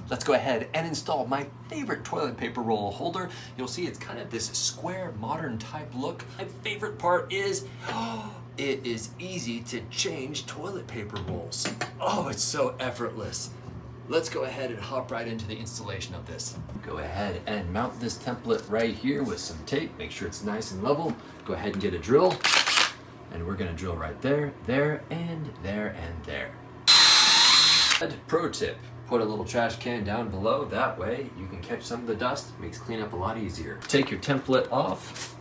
let's go ahead and install my favorite toilet paper roll holder. You'll see it's kind of this square, modern type look. My favorite part is, it is easy to change toilet paper rolls. Oh, it's so effortless. Let's go ahead and hop right into the installation of this. Go ahead and mount this template right here with some tape. Make sure it's nice and level. Go ahead and get a drill. And we're gonna drill right there, there, and there, and there. And pro tip, put a little trash can down below. That way you can catch some of the dust. Makes cleanup a lot easier. Take your template off.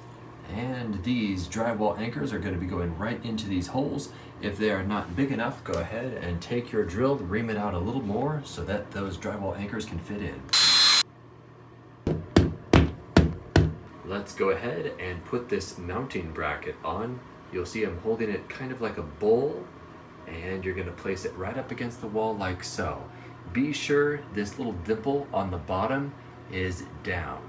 And these drywall anchors are going to be going right into these holes. If they are not big enough, go ahead and take your drill, ream it out a little more so that those drywall anchors can fit in. Let's go ahead and put this mounting bracket on. You'll see I'm holding it kind of like a bowl, and you're going to place it right up against the wall like so. Be sure this little dimple on the bottom is down,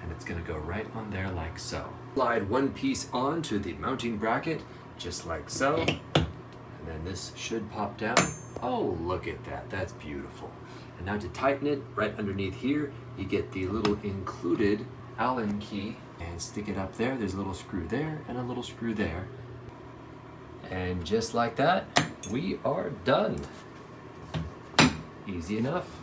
and it's going to go right on there like so. Slide one piece onto the mounting bracket, just like so, and then this should pop down. Oh, look at that, that's beautiful. And now to tighten it, right underneath here, you get the little included Allen key and stick it up there. There's a little screw there and a little screw there. And just like that, we are done. Easy enough.